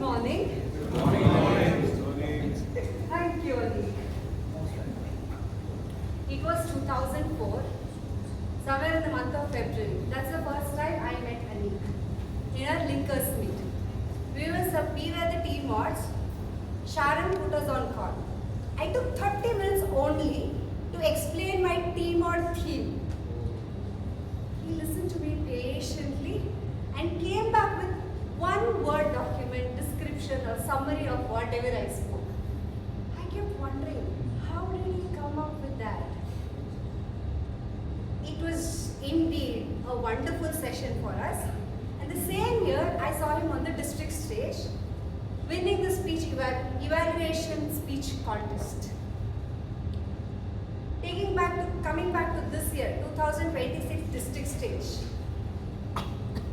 morning. Good morning. Thank you, Anik. It was 2004, somewhere in the month of February. That's the first time I met Anik in our linkers meet. We were the team mods. Sharon put us on call. I took 30 minutes only to explain my team mod theme. He listened to me patiently and came back with one word document, description or summary of whatever I spoke. I kept wondering, how did he come up with that? It was indeed a wonderful session for us. And the same year, I saw him on the district stage, winning the speech evaluation speech contest. Coming back to this year, 2026 district stage.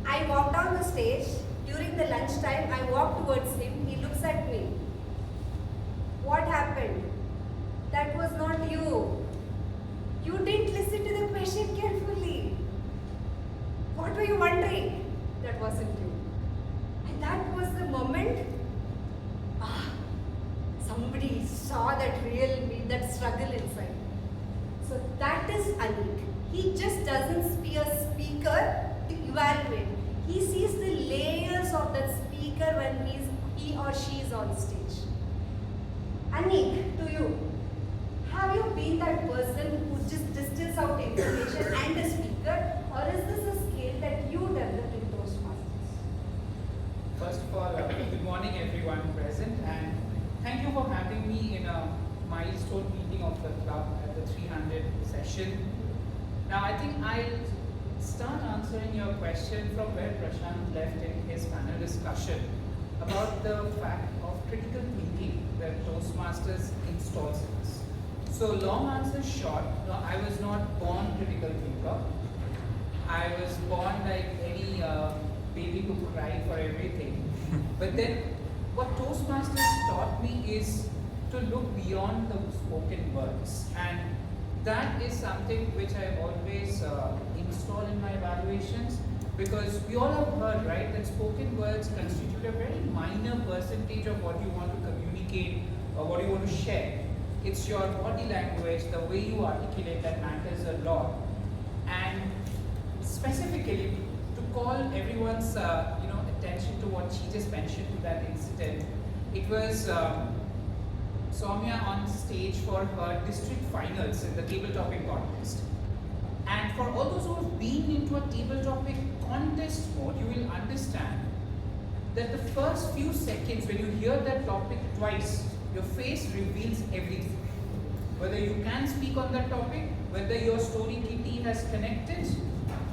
I walked down the stage. During the lunchtime, I walked towards him. He looks at me. What happened? That was not you. You didn't listen to the question carefully. What were you wondering? That wasn't you. And that was the moment somebody saw that real me, that struggle inside. So that is Anik. He just doesn't be a speaker to evaluate. He sees the layers of that speaker when he or she is on stage. Anik, to you, have you been that person who just distills out information and a speaker, or is this a skill that you developed in Toastmasters? First of all, good morning everyone present, and thank you for having me in a milestone meeting of the club at the 300 session. Now I think I'll start answering your question from where Prashant left in his panel discussion about the fact of critical thinking that Toastmasters installs in us. So long answer short, no, I was not born critical thinker. I was born like any baby who cried for everything. But then what Toastmasters taught me is to look beyond the spoken words, and that is something which I always install in my evaluations, because we all have heard, right, that spoken words constitute a very minor percentage of what you want to communicate or what you want to share. It's your body language, the way you articulate that matters a lot. And specifically, to call everyone's attention to what she just mentioned to that incident, it was Sowmya on stage for her district finals in the table topic contest. And for all those who have been into a table topic contest mode, you will understand that the first few seconds when you hear that topic twice, your face reveals everything. Whether you can speak on that topic, whether your story kitty has connected,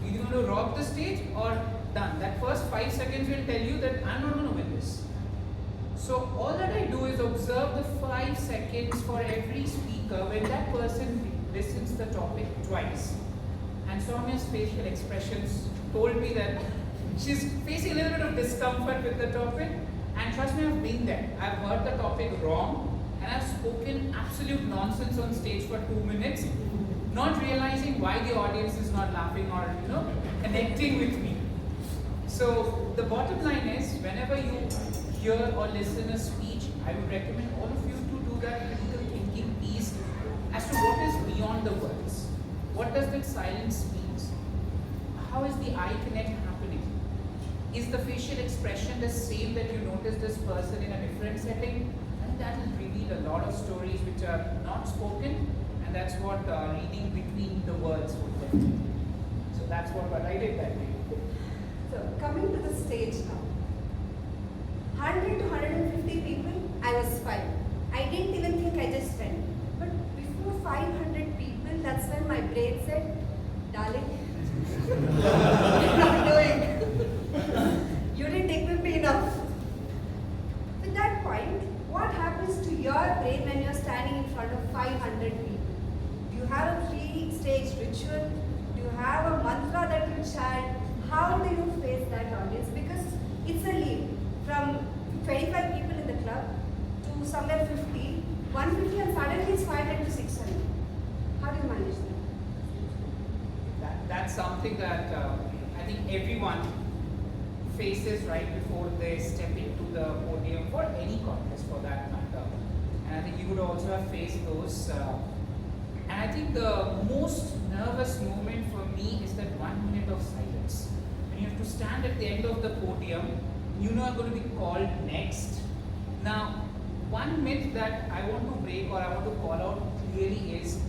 you're going to rock the stage or done. That first 5 seconds will tell you that I'm not going to win this. So all that I do is observe the 5 seconds for every speaker when that person listens the topic twice. And Sowmya's facial expressions told me that she's facing a little bit of discomfort with the topic. And trust me, I've been there. I've heard the topic wrong and I've spoken absolute nonsense on stage for 2 minutes, not realizing why the audience is not laughing or connecting with me. So the bottom line is, whenever you hear or listen a speech, I would recommend all of you to do that critical thinking piece as to what is beyond the words. What does that silence mean? How is the eye connect happening? Is the facial expression the same that you notice this person in a different setting? I think that will reveal a lot of stories which are not spoken, and that's what reading between the words would do. So that's what I did that day. So coming to the stage now. 100 to 150 people, I was fine. I didn't even think I just went. But before 500 people, that's when my brain said, darling, you're not doing. You didn't equip me enough. At that point, what happens to your brain when you're standing in front of 500 people? Do you have a pre-stage ritual? Do you have a mantra that you chant? How do you face that audience? Because it's a leap from 25 people in the club to somewhere 50, 150, and suddenly it's 500 to 600. How do you manage that? That's something that I think everyone faces right before they step into the podium for any contest for that matter. And I think you would also have faced those. And I think the most nervous moment for me is that 1 minute of silence. When you have to stand at the end of the podium, you know you're going to be called next. Now, one myth that I want to break or I want to call out clearly is,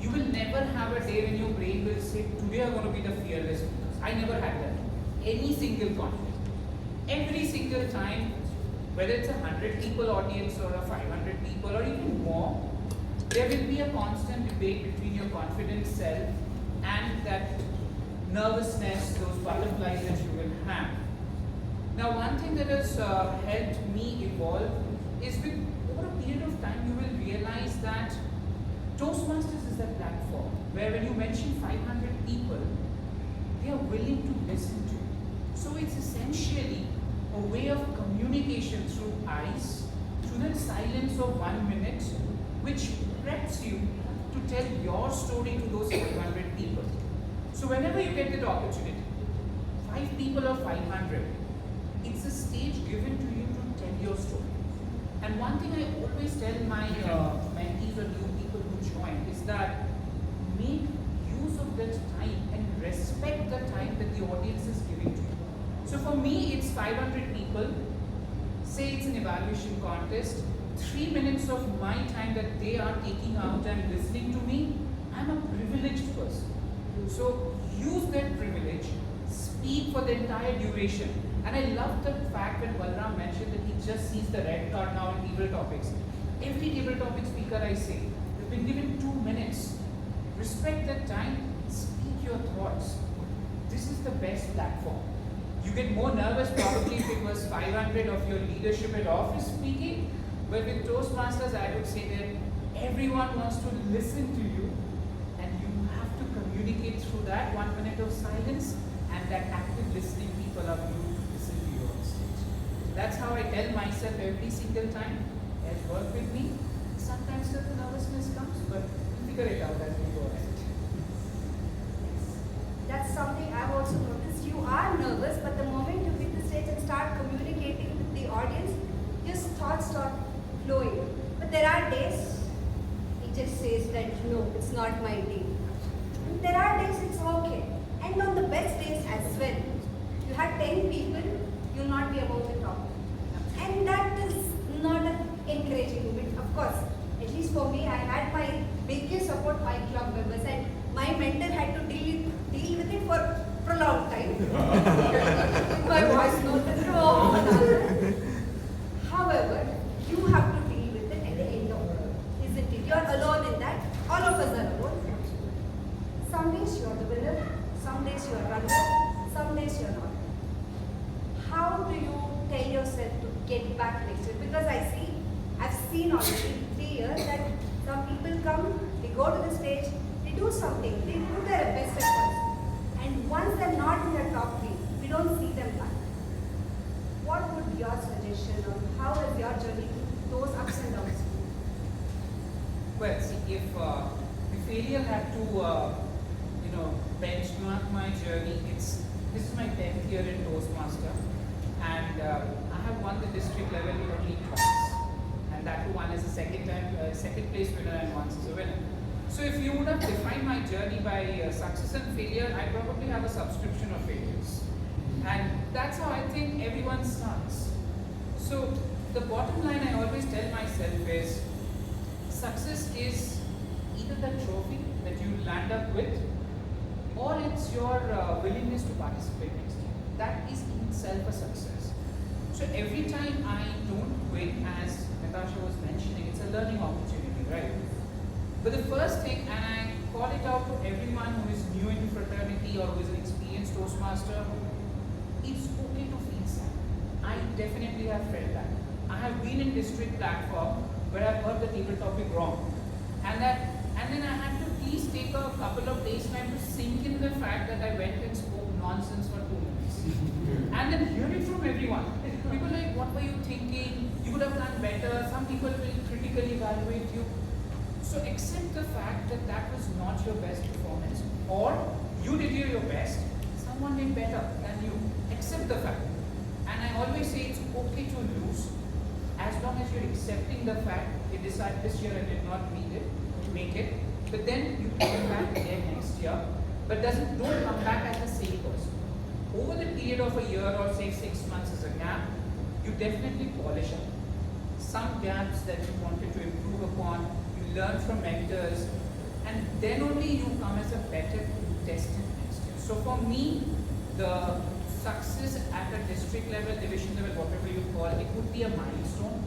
you will never have a day when your brain will say, today I'm going to be the fearless speakers. I never had that. Any single conflict. Every single time, whether it's 100 people audience or a 500 people or even more, there will be a constant debate between your confident self and that nervousness, those butterflies that you will have. Now, one thing that has helped me evolve is with over a period of time, you will realize that Toastmasters is that platform where when you mention 500 people, they are willing to listen to you. So it's essentially a way of communication through eyes, through that silence of 1 minute, which preps you to tell your story to those 500 people. So whenever you get that opportunity, 5 people or 500, it's a stage given to you to tell your story. And one thing I always tell my mentees or new people who join is that make use of that time and respect the time that the audience is giving to you. So for me, it's 500 people. Say it's an evaluation contest. 3 minutes of my time that they are taking out and listening to me, I'm a privileged person. So use that privilege, speak for the entire duration. And I love the fact when Balram mentioned that he just sees the red card now in table topics. Every table topic speaker I say, they've been given 2 minutes. Respect that time, speak your thoughts. This is the best platform. You get more nervous probably if it was 500 of your leadership at office speaking, but with Toastmasters I would say that everyone wants to listen to you and you have to communicate through that 1 minute of silence and that active listening people are glued to listen to you on stage. That's how I tell myself every single time, guys work with me. Sometimes the nervousness comes, but we'll figure it out as we go ahead. That's something I've also noticed. You are nervous, but the moment you hit the stage and start communicating with the audience, your thoughts start flowing. But there are days it just says that no, it's not my day. And there are days it's okay. And on the best days as well, you had 10 people, you'll not be among the top. And that is not an encouraging moment. Of course, at least for me, I had my biggest support, my club members, and my mentor had to deal with it for a long time. My voice noted wrong. However, you have to deal with it at the end of it, isn't it? You're alone in that. All of us are alone. Some days you're the winner, some days you're runner, some days you're not. How do you tell yourself to get back next year? Because I've seen already 3 years that some people come, they go to the stage, they do something, they put their best efforts. And once they're not in the top 3, we don't see them back. What would your suggestion or how has your journey those ups and downs been? Well, see, if failure had to, benchmark my journey, this is my 10th year in Toastmaster, and I have won the district level only twice, and that too one as a second place winner and once as a winner. So if you would have defined my journey by success and failure, I probably have a subscription of failures. And that's how I think everyone starts. So the bottom line I always tell myself is, success is either the trophy that you land up with, or it's your willingness to participate next year. That is in itself a success. So every time I don't win, as Natasha was mentioning, it's a learning opportunity, right? But the first thing, and I call it out to everyone who is new into fraternity or who is an experienced Toastmaster, it's okay to feel sad. I definitely have felt that. I have been in district platform where I've heard the table topic wrong. And then I had to please take a couple of days time to sink in the fact that I went and spoke nonsense for 2 minutes. And then hear it from everyone. People are like, what were you thinking? You could have done better. Some people will critically evaluate you. So accept the fact that that was not your best performance, or you did your best, someone did better than you. Accept the fact. And I always say it's okay to lose as long as you're accepting the fact you decide this year I did not make it, but then you come back again next year, but don't come back as the same person. Over the period of a year or say 6 months as a gap, you definitely polish up some gaps that you wanted to improve upon, you learn from mentors, and then only you come as a better contestant next year. So for me, the success at a district level, division level, whatever you call it, would be a milestone.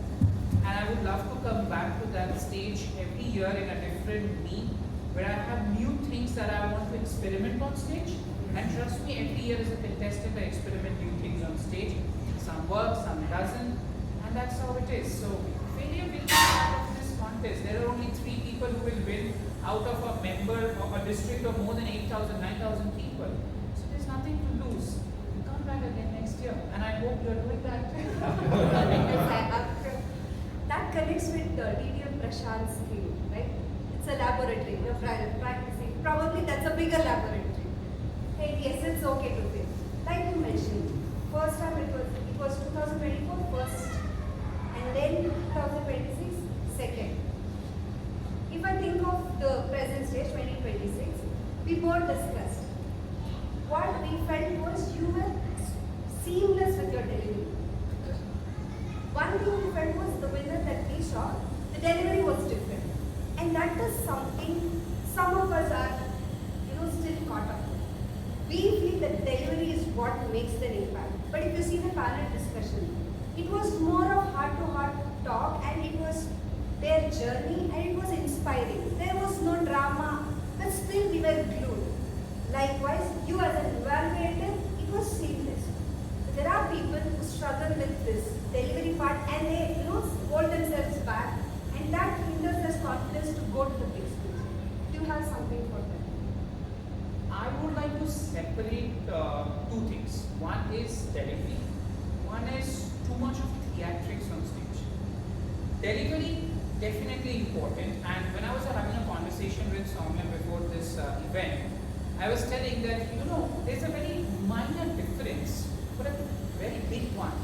And I would love to come back to that stage every year in a different meet where I have new things that I want to experiment on stage. And trust me, every year as a contestant, I experiment new things on stage. Some work, some doesn't, and that's how it is. So failure will be part of this contest. There are only 3 people who will win out of a member of a district of more than 8,000, 9,000 people. So there's nothing to lose. Come back again next year, and I hope you're doing that. That connects with DTM Prashant's field, right? It's a laboratory. You're practicing. Probably that's a bigger laboratory. Hey, yes, it's okay to fail. Like you mentioned, first time it was 2024 first, and then 2026 second. If I think of the present stage 2026, we both discussed. What we felt was you were seamless with your delivery. One thing we felt was the winner that we saw, the delivery was different. And that is something some of us are, still caught up with. We feel that delivery is what makes the impact. But if you see the panel discussion, it was more of heart-to-heart talk, and it was their journey, and it was inspiring. There was no drama, but still we were glued. Likewise, you as an evaluator, it was seamless. There are people who struggle with this delivery part, and they hold themselves back, and that hinders their confidence to go to the big stage. Do you have something for them? I would like to separate 2 things. One is delivery. One is too much of theatrics on stage. Delivery, definitely important. And when I was having a conversation with Sowmya before this event, I was telling that, there's a very minor difference, but a very big one,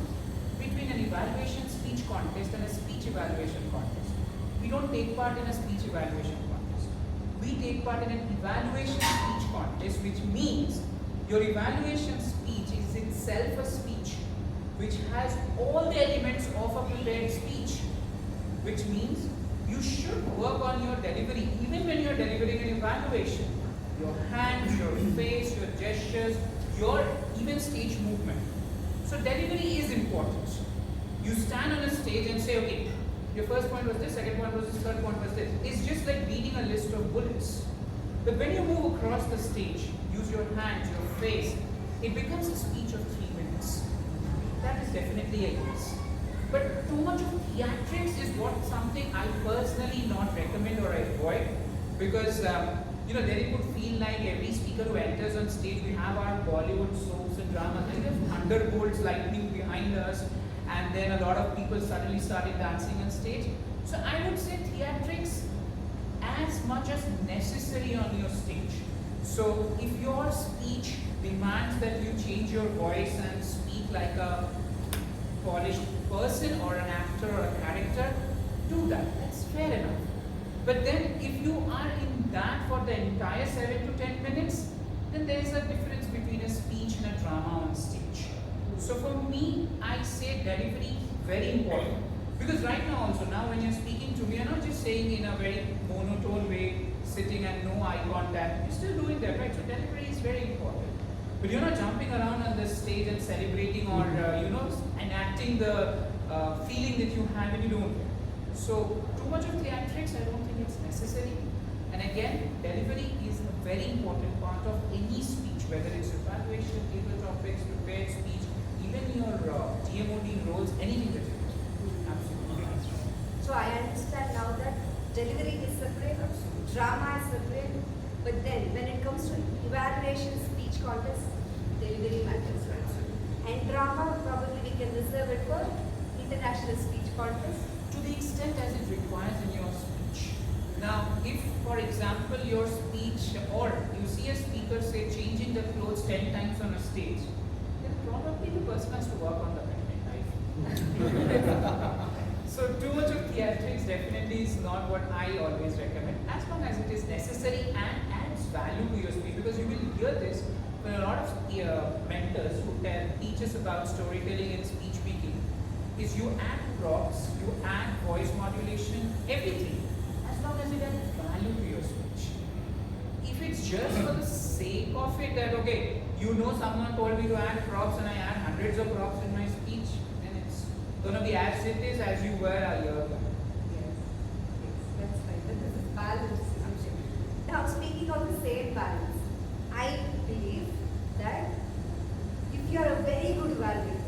between an evaluation speech contest and a speech evaluation contest. We don't take part in a speech evaluation contest. We take part in an evaluation speech contest, which means your evaluation speech is itself a speech which has all the elements of a prepared speech, which means you should work on your delivery even when you're delivering an evaluation. Your hands, your face, your gestures, your even stage movement. So delivery is important. You stand on a stage and say, okay, your first point was this, second point was this, third point was this. It's just like reading a list of bullets. But when you move across the stage, use your hands, your face, it becomes a speech of 3 minutes. That is definitely a yes. But too much of theatrics is something I personally not recommend or I avoid, because then it would feel like every speaker who enters on stage, we have our Bollywood soaps and dramas, and there's thunderbolts lightning behind us, and then a lot of people suddenly started dancing on stage. So I would say theatrics as much as necessary on your stage. So if your speech demands that you change your voice and speak like a polished person or an actor or a character, do that. That's fair enough. But then if you are in that for the entire 7 to 10 minutes, then there is a difference between a speech and a drama on stage. So for me, I say delivery very important. Because right now also, now when you're speaking to me, you're not just saying in a very monotone way, sitting and no eye contact. You're still doing that, right? So delivery is very important. But you're not jumping around on the stage and celebrating or, enacting the feeling that you have when you don't. So too much of theatrics, I don't think it's necessary. And again, delivery is a very important part of any speech, whether it's evaluation, table topics, prepared speech, even your TMOD roles, anything that you do. Absolutely. So I understand now that delivery is separate, drama is separate, but then when it comes to evaluation speech contest, delivery matters, right? And drama, probably we can reserve it for international speech contest. To the extent as it requires in your speech. Now, if, for example, your speech, or you see a speaker say changing the clothes 10 times on a stage, then probably the person has to work on the So too much of theatrics definitely is not what I always recommend, as long as it is necessary and adds value to your speech, because you will hear this when a lot of mentors who teach us about storytelling and speech making, is you add props, you add voice modulation, everything, as long as it adds value to your speech. If it's just for the sake of it, that okay, you know someone told me to add props and I add hundreds of props in my speech, then it's going to be as it is as you were a year ago. Yes, that's right. This is balance. Now, speaking of the same balance, I believe that if you are a very good evaluator,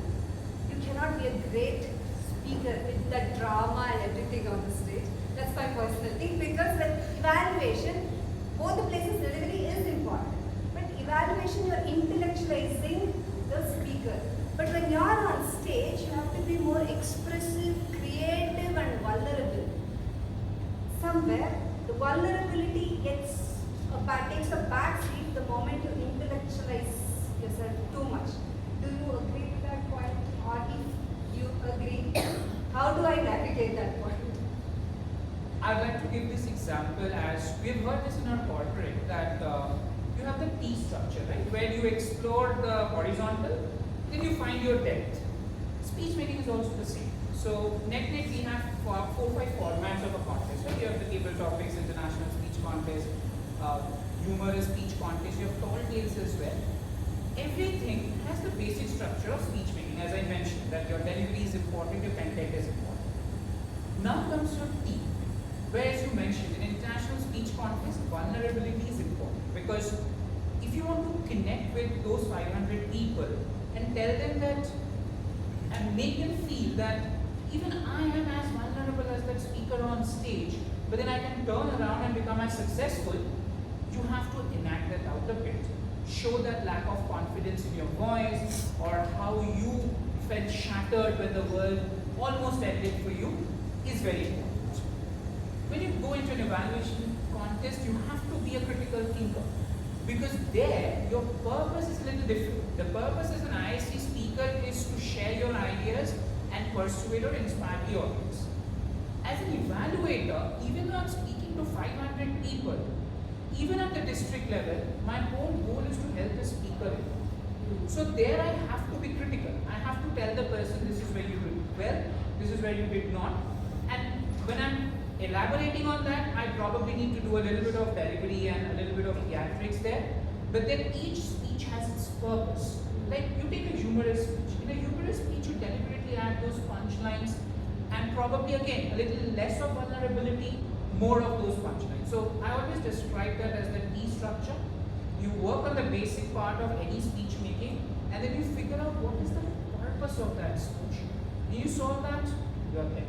you cannot be a great speaker with the drama and everything on the stage. That's my personal thing, because with evaluation, both the places delivery is important. But evaluation, you're intellectualizing the speaker. But when you're on stage, you have to be more expressive, creative, and vulnerable. Somewhere, the vulnerability takes a back seat the moment you intellectualize yourself too much. Do you agree with that point? Or if you agree, how do I navigate that point? I'd like to give this example, as we've heard this in our corporate, that you have the T structure, right? Where you explore the horizontal, then you find your depth. Speech making is also the same. So net we have 4 or 5 formats of a contest. Right? You have the table topics, international speech contest, humorous speech contest, you have tall tales as well. Everything has the basic structure of speech making, as I mentioned, that your delivery is important, your content is important. Now comes your T, where, as you mentioned, in international speech contest, vulnerability is important, because if you want to connect with those 500 people and tell them that, and make them feel that even I am as vulnerable as that speaker on stage, but then I can turn around and become as successful, you have to enact that out a bit. Show that lack of confidence in your voice, or how you felt shattered when the world almost ended for you, is very important. When you go into an evaluation contest, you have to be a critical thinker, because there your purpose is a little different. The purpose as an ISC speaker is to share your ideas and persuade or inspire the audience. As an evaluator, even though I'm speaking to 500 people, even at the district level, my whole goal is to help the speaker. So there I have to be critical. I have to tell the person, this is where you did well, this is where you did not. And when I'm elaborating on that, I probably need to do a little bit of delivery and a little bit of theatrics there. But then each speech has its purpose. Like you take a humorous speech. In a humorous speech, you deliberately add those punchlines, and probably again a little less of vulnerability, more of those punchlines. So I always describe that as the T structure. You work on the basic part of any speech making, and then you figure out what is the purpose of that speech. When you solve that, you're there.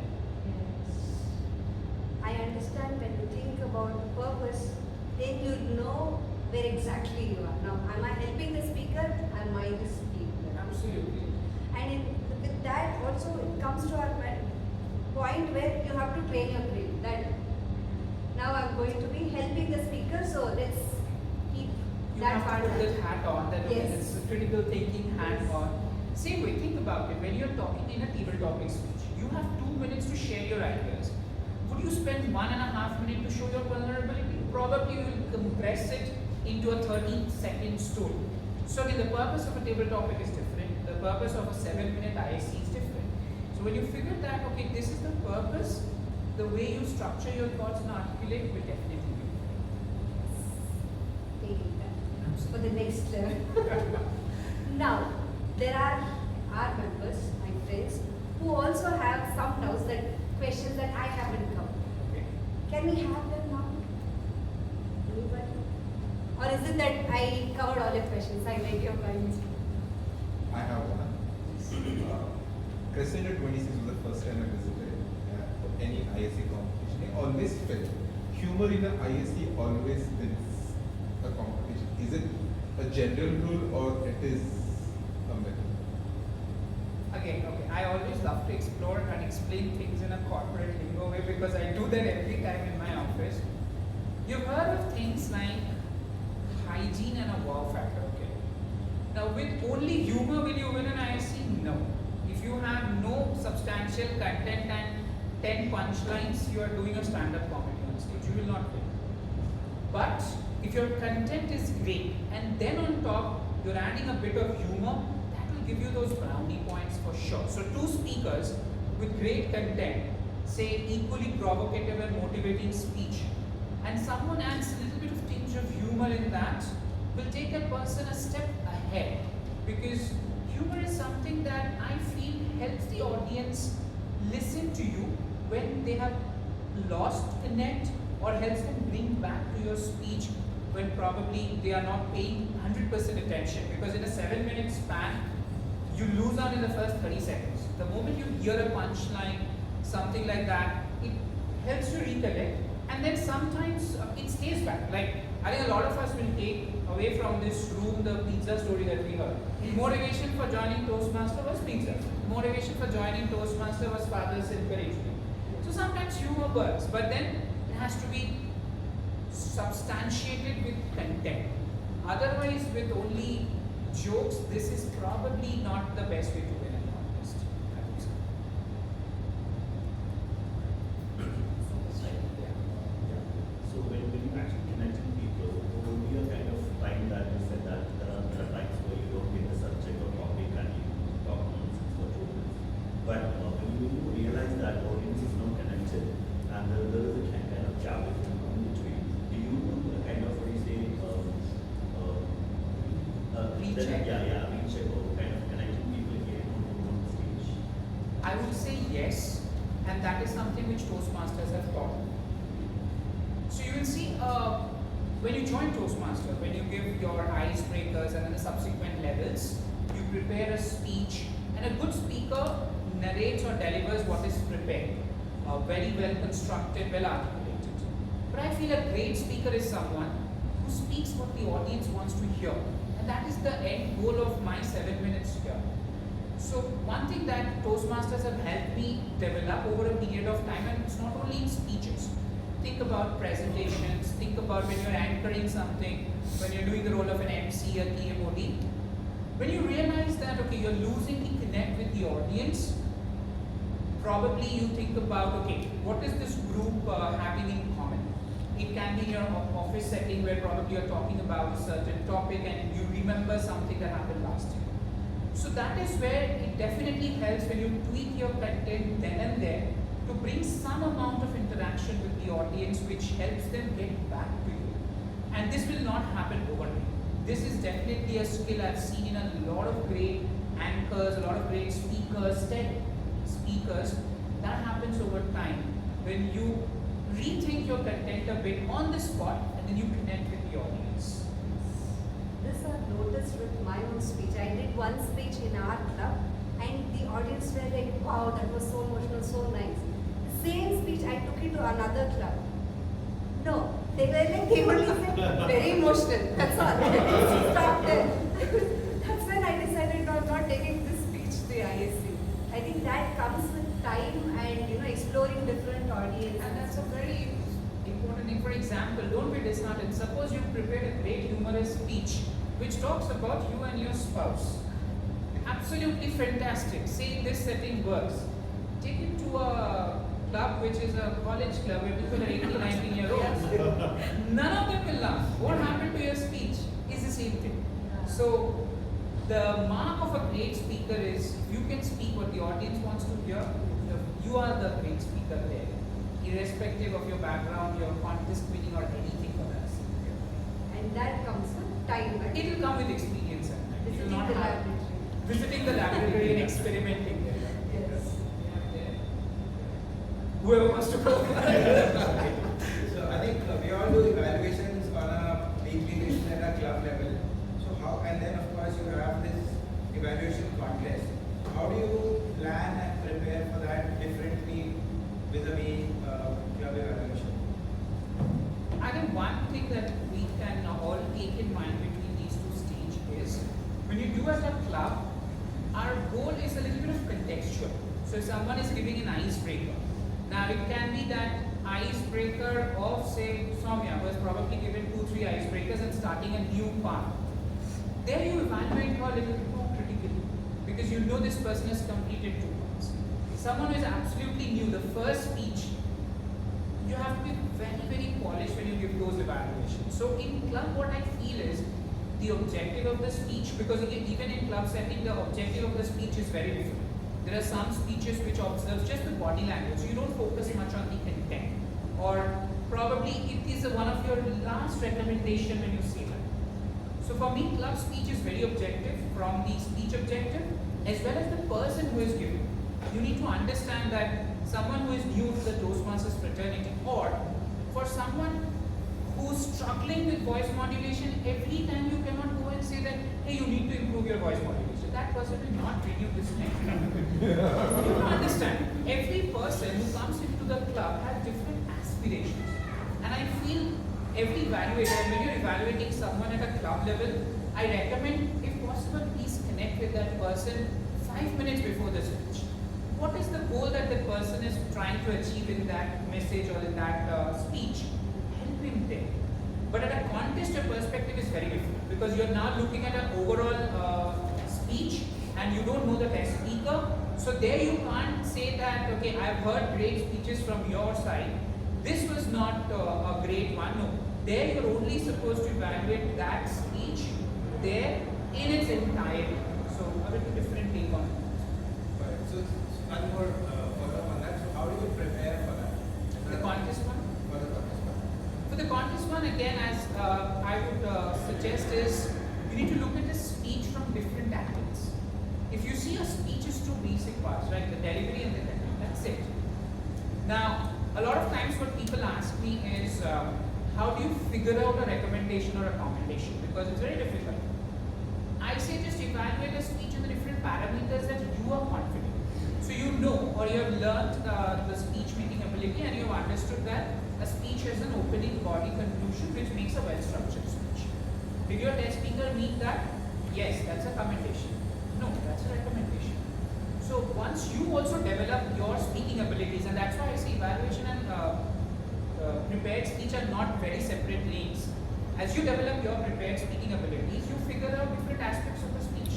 I understand when you think about the purpose, then you know where exactly you are. Now, am I helping the speaker? Am I the speaker? Absolutely. And with that also, it comes to our point where you have to train your brain. That now I'm going to be helping the speaker, so let's keep You that have part to put of that hat on, that okay, Yes. it's a critical thinking hat Yes. on. Same way, think about it. When you're talking in a table topic speech, you have 2 minutes to share your ideas. Would you spend 1.5 minutes to show your vulnerability? Probably you will compress it into a 13-second story. So again, the purpose of a table topic is different. The purpose of a 7-minute ISC is different. So when you figure that, okay, this is the purpose, the way you structure your thoughts and articulate will definitely be. taking that for the next level. Now, there are our members, my friends, who also have some doubts, that questions that I haven't covered. Okay. Can we have them now? Anybody? Or is it that I covered all your questions? I make your minds. I have one. Crescendo 26 was the first time I visited any ISC competition. I always felt humor in an ISC always wins a competition. Is it a general rule or it is a myth? Again, okay, I always love to explore and explain things in a corporate lingo way, because I do that every time in my office. You've heard of things like hygiene and a wow factor, okay? Now, with only humor will you win an ISC? No. If you have no substantial substantial content and 10 punchlines, you are doing a stand-up comedy on stage. You will not win. But if your content is great and then on top you're adding a bit of humor, that will give you those brownie points for sure. So two speakers with great content, say equally provocative and motivating speech, and someone adds a little bit of tinge of humor in that, will take a person a step ahead. Because humor is something that I feel helps the audience listen to you when they have lost connect, or helps them bring back to your speech when probably they are not paying 100% attention. Because in a 7-minute span, you lose out in the first 30 seconds. The moment you hear a punchline, something like that, it helps you recollect, and then sometimes it stays back. Like, I think a lot of us will take away from this room the pizza story that we heard. Motivation for joining Toastmaster was pizza. Motivation for joining Toastmaster was father's encouragement. So sometimes humor works, but then it has to be substantiated with content. Otherwise, with only jokes, this is probably not the best way to win a contest. I would say. So when you actually connecting people, there will be a kind of time that you said that there are times where you don't get the subject or topic and you talk nonsense for 2 minutes. But when you realize that audience is not connected and there is a kind of gap in between, do you kind of, what do you say, Recheck. recheck or kind of connecting people again on the stage? I would say yes, and that is something which Toastmasters have taught. So you will see when you join Toastmaster, when you give your icebreakers and then the subsequent levels, you prepare a speech, and a good speaker narrates or delivers what is prepared, very well constructed, well articulated. But I feel a great speaker is someone who speaks what the audience wants to hear, and that is the end goal of my 7 minutes here. So one thing that Toastmasters have helped me develop over a period of time, and it's not only in speeches. Think about presentations, think about when you're anchoring something, when you're doing the role of an MC, a TMOD. When you realize that, okay, you're losing the connect with the audience, probably you think about, okay, what is this group having in common? It can be in your office setting where probably you're talking about a certain topic and you remember something that happened last year. So that is where it definitely helps when you tweak your content then and there to bring some amount of interaction with the audience, which helps them get back to you. And this will not happen overnight. This is definitely a skill I've seen in a lot of great anchors, a lot of great speakers, TED speakers. That happens over time when you rethink your content a bit on the spot and then you connect with the audience. This I've noticed with my own speech. I did one speech in our club and the audience were like, wow, that was so emotional, so nice. The same speech I took it to another club. No, they were like, they only said very emotional. That's all. Stop there. That's when I decided no, I'm not taking this speech to the ISC. I think that comes with time and exploring different audiences. And that's a very important thing. For example, don't be disheartened. Suppose you prepared a great humorous speech which talks about you and your spouse. Absolutely fantastic. Say this setting works. Take it to a club which is a college club where people are 18, 19-year-olds. None of them will laugh. What happened to your speech is the same thing. So the mark of a great speaker is you can speak what the audience wants to hear. You are the great speaker there, irrespective of your background, your contest winning or anything for that. And that comes with time, right? It will come with experience and time. You will Visiting not the have laboratory. visiting the laboratory and experimenting there. Yes. Whoever wants to go. So I think we all do evaluations on a weekly basis at a club level. So how, and then of course you have this evaluation contest. How do you plan and prepare for that differently vis-a-vis club evaluation? I think one thing that we can all take in mind between these two stages is when you do as a club, our goal is a little bit of contextual. So if someone is giving an icebreaker, now it can be that icebreaker of say Sowmya, who has probably given 2-3 icebreakers and starting a new path. There you evaluate her a little bit more critically because you know this person has completed 2 paths. someone who is absolutely new, the first speech, you have to be very, very polished when you give those evaluations. So in club, what I feel is the objective of the speech, because even in club setting, the objective of the speech is very different. There are some speeches which observe just the body language, so you don't focus much on the content. Or probably it is one of your last recommendation when you say that. So for me, club speech is very objective from the speech objective as well as the person who is giving. You need to understand that someone who is new to the Toastmasters fraternity, or for someone who's struggling with voice modulation, every time you cannot go and say that, hey, you need to improve your voice modulation. That person will not renew this next club. You have to understand, every person who comes into the club has different aspirations. And I feel every evaluator, when you're evaluating someone at a club level, I recommend, if possible, please connect with that person 5 minutes before the speech. What is the goal that the person is trying to achieve in that message or in that speech? Help him there. But at a contest, your perspective is very different, because you're now looking at an overall speech and you don't know the test speaker. So there you can't say that, okay, I've heard great speeches from your side. This was not a great one. No. There you're only supposed to evaluate that speech there in its entirety. So a bit different take on it. Right. So one more follow-up on that. So how do you prepare for that? The contest one? For the contest one. For the contest one, again, as I would suggest is, you need to look at the speech from different angles. If you see a speech is two basic parts, right? The delivery and the content, that's it. Now, a lot of times what people ask me is, how do you figure out a recommendation or a commendation? Because it's very difficult. I say just evaluate a speech in the different parameters that you are confident. So you know, or you have learned the speech making ability, and you have understood that a speech has an opening, body, conclusion, which makes a well-structured speech. Did your test speaker meet that? Yes, that's a commendation. No, that's a recommendation. So once you also develop your speaking abilities, and that's why I say evaluation and prepared speech are not very separate lanes. As you develop your prepared speaking abilities, you figure out different aspects of the speech.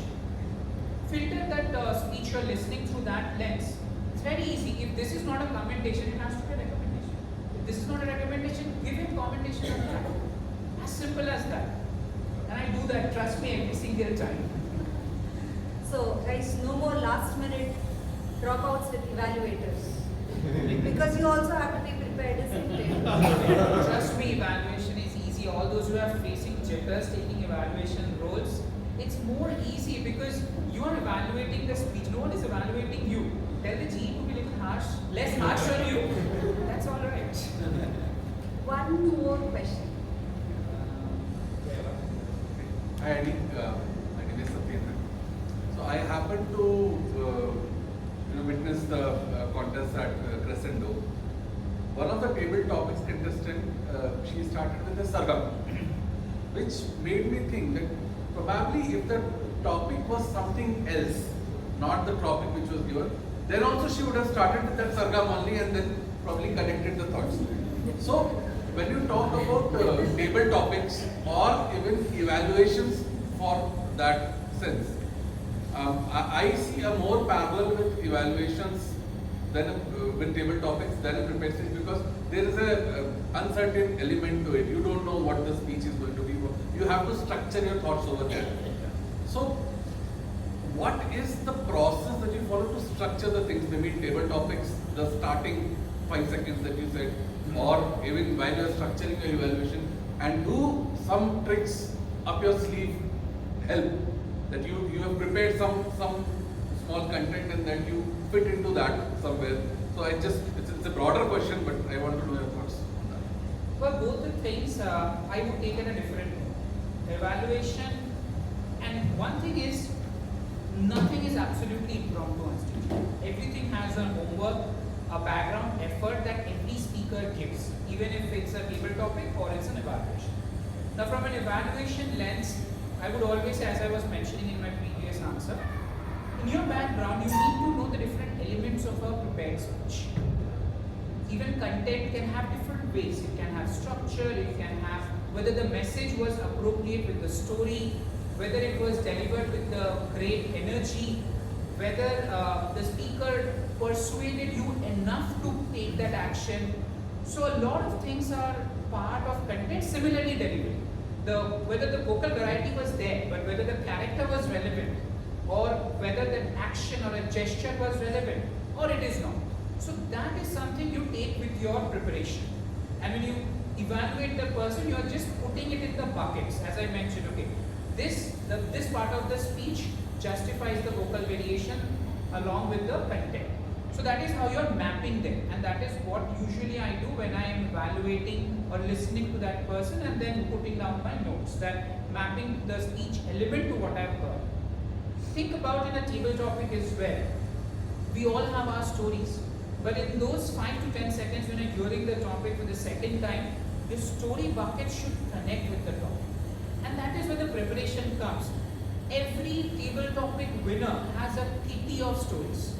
Filter that speech you're listening through that lens. It's very easy. If this is not a commendation, it has to be a recommendation. If this is not a recommendation, give him commendation on that. As simple as that. And I do that, trust me, every single time. So guys, no more last minute dropouts with evaluators. Because you also have to be prepared, isn't it? Trust me, evaluation is easy. All those who are facing jitters taking evaluation roles, it's more easy because you are evaluating the speech. No one is evaluating you. Tell the GE to be a little harsh, less harsh on you. That's all right. One more question. Hi, Anik. My name is Satyendra. So I happened to witness the contest at Crescendo. One of the table topics contestant, she started with a sargam, which made me think that probably if the topic was something else, not the topic which was given, then also she would have started with that sargam only and then probably connected the thoughts. So when you talk about table topics or even evaluations for that sense, I see a more parallel with evaluations than with table topics than a prepared speech, because there is a uncertain element to it. You don't know what the speech is going to be. You have to structure your thoughts over there. So what is the process that you follow to structure the things? Maybe table topics, the starting 5 seconds that you said, or even while you are structuring your evaluation, and do some tricks up your sleeve help that you have prepared some small content and then you fit into that somewhere. So it's a broader question, but I want to know your thoughts on that. Well, both the things I would take it a different way. Evaluation, and one thing is, nothing is absolutely impromptu on stage. Everything has a homework, a background effort that every speaker gives, even if it's a table topic or it's an evaluation. Now, from an evaluation lens, I would always say, as I was mentioning in my previous answer, in your background, you need to know the different elements of a prepared speech. Even content can have different ways. It can have structure, it can have whether the message was appropriate with the story, whether it was delivered with the great energy, whether the speaker persuaded you enough to take that action. So a lot of things are part of content. Similarly delivery. Whether the vocal variety was there, but whether the character was relevant, or whether the action or a gesture was relevant, or it is not. So that is something you take with your preparation. And when you evaluate the person, you are just putting it in the buckets. As I mentioned, okay, this part of the speech justifies the vocal variation along with the content. So that is how you are mapping them, and that is what usually I do when I am evaluating or listening to that person and then putting down my notes, that mapping the each element to what I have heard. Think about in a table topic as well. We all have our stories, but in those 5 to 10 seconds when you're hearing the topic for the second time, the story bucket should connect with the topic. And that is where the preparation comes. Every table topic winner has a kitty of stories.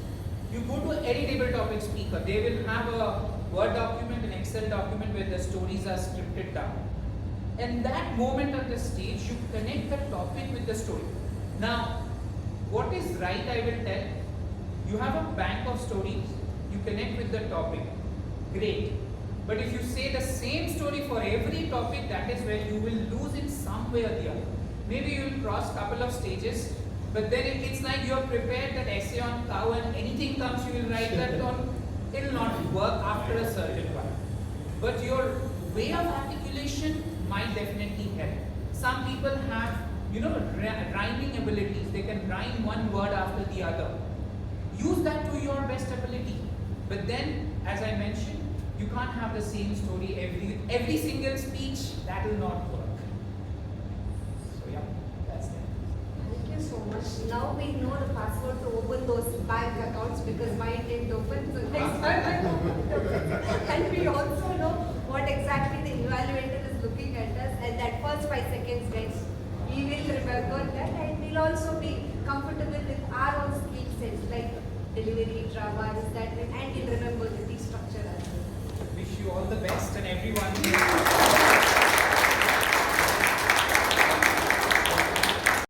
You go to any table topic speaker, they will have a Word document, an Excel document where the stories are scripted down. And that moment on the stage, you connect the topic with the story. Now, what is right, I will tell. You have a bank of stories, you connect with the topic. Great. But if you say the same story for every topic, that is where you will lose in some way or the other. Maybe you will cross a couple of stages, but then it's like you have prepared that essay on cow and anything comes, you will write that on. It will not work after a certain point. But your way of articulation might definitely help. Some people have, rhyming abilities. They can rhyme one word after the other. Use that to your best ability. But then, as I mentioned, you can't have the same story every single speech. That will not work. So yeah, that's it. Thank you so much. Now we know the password to open those bank accounts because mine didn't open. So next time I open. And we also know what exactly the evaluator is looking at us. And that first 5 seconds, guys, we will remember that, and we'll also be comfortable with our own skill sets like delivery, drama, this, that, and we'll remember the structure as well. Wish you all the best and everyone here.